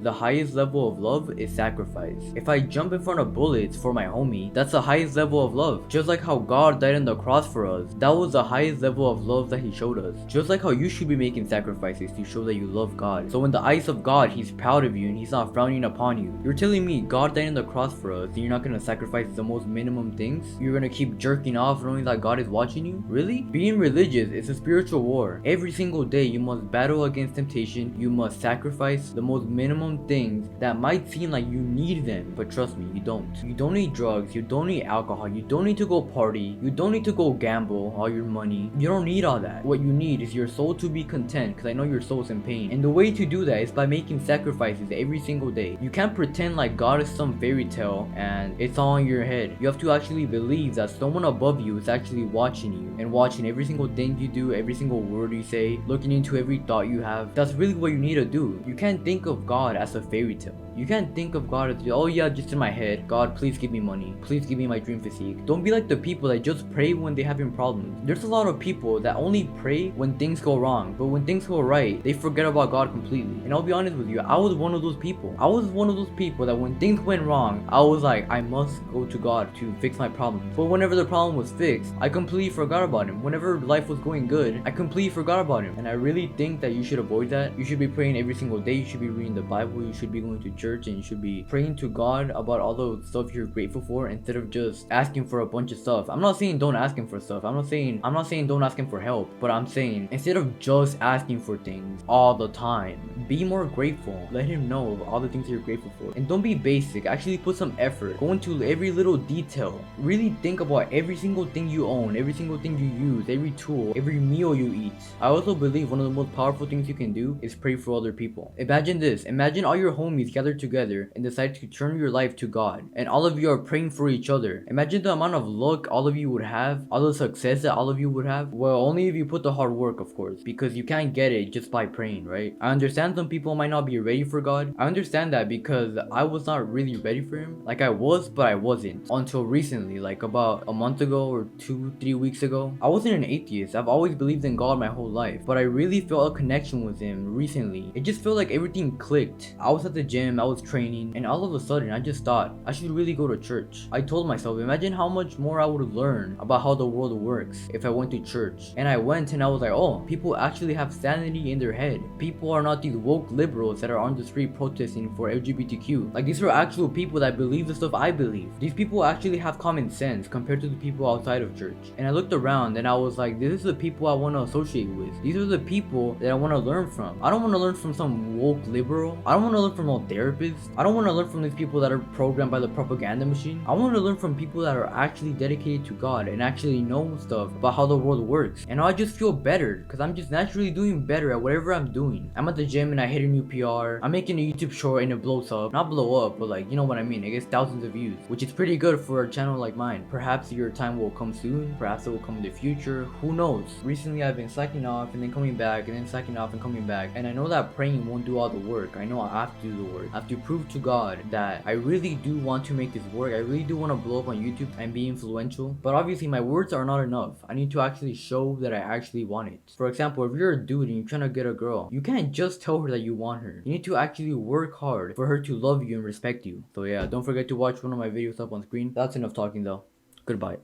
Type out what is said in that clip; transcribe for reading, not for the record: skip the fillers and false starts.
The highest level of love is sacrifice. If I jump in front of bullets for my homie, that's the highest level of love. Just like how God died on the cross for us, that was the highest level of love that he showed us. Just like how you should be making sacrifices to show that you love God. So in the eyes of God, he's proud of you and he's not frowning upon you. You're telling me God died on the cross for us and you're not gonna sacrifice the most minimum things? You're gonna keep jerking off knowing that God is watching you? Really? Being religious is a spiritual war. Every single day you must battle against temptation, you must sacrifice the most minimum things that might seem like you need them, but trust me, you don't. You don't need drugs, you don't need alcohol, you don't need to go party, you don't need to go gamble all your money. You don't need all that. What you need is your soul to be content, because I know your soul's in pain. And the way to do that is by making sacrifices every single day. You can't pretend like God is some fairy tale and it's all in your head. You have to actually believe that someone above you is actually watching you and watching every single thing you do, every single word you say, looking into every thought you have. That's really what you need to do. You can't think of God as a fairy tale. You can't think of God as, oh yeah, just in my head. God, please give me money. Please give me my dream physique. Don't be like the people that just pray when they having problems. There's a lot of people that only pray when things go wrong, but when things go right, they forget about God completely. And I'll be honest with you, I was one of those people. I was one of those people that when things went wrong, I was like, I must go to God to fix my problems. But whenever the problem was fixed, I completely forgot about him. Whenever life was going good, I completely forgot about him. And I really think that you should avoid that. You should be praying every single day. You should be reading the Bible. You should be going to church and you should be praying to God about all the stuff you're grateful for instead of just asking for a bunch of stuff. I'm not saying don't ask him for stuff. I'm not saying don't ask him for help, but I'm saying instead of just asking for things all the time, be more grateful. Let him know of all the things you're grateful for. And don't be basic. Actually put some effort. Go into every little detail. Really think about every single thing you own, every single thing you use, every tool, every meal you eat. I also believe one of the most powerful things you can do is pray for other people. Imagine this. Imagine all your homies gathered together and decide to turn your life to God. And all of you are praying for each other. Imagine the amount of luck all of you would have, all the success that all of you would have. Well, only if you put the hard work, of course, because you can't get it just by praying, right? I understand some people might not be ready for God. I understand that because I was not really ready for him. Like I was, but I wasn't until recently, like about a month ago or 2-3 weeks ago. I wasn't an atheist. I've always believed in God my whole life, but I really felt a connection with him recently. It just felt like everything clicked. I was at the gym, I was training, and all of a sudden I just thought I should really go to church. I told myself, imagine how much more I would learn about how the world works if I went to church. And I went and I was like, oh, people actually have sanity in their head. People are not these woke liberals that are on the street protesting for LGBTQ. Like these are actual people that believe the stuff I believe. These people actually have common sense compared to the people outside of church. And I looked around and I was like, this is the people I want to associate with. These are the people that I want to learn from. I don't want to learn from some woke liberal. I don't want to learn from no therapist. I don't want to learn from these people that are programmed by the propaganda machine. I want to learn from people that are actually dedicated to God and actually know stuff about how the world works. And I just feel better because I'm just naturally doing better at whatever I'm doing. I'm at the gym and I hit a new PR. I'm making a YouTube short and it blows up. Not blow up, but like, you know what I mean. It gets thousands of views, which is pretty good for a channel like mine. Perhaps your time will come soon. Perhaps it will come in the future. Who knows? Recently I've been slacking off and then coming back and then slacking off and coming back. And I know that praying won't do all the work. I know I have to do the work. I have to prove to God that I really do want to make this work. I really do want to blow up on YouTube and be influential. But obviously my words are not enough. I need to actually show that I actually want it. For example, if you're a dude and you're trying to get a girl, you can't just tell her that you want her. You need to actually work hard for her to love you and respect you. So yeah, don't forget to watch one of my videos up on screen. That's enough talking though. Goodbye.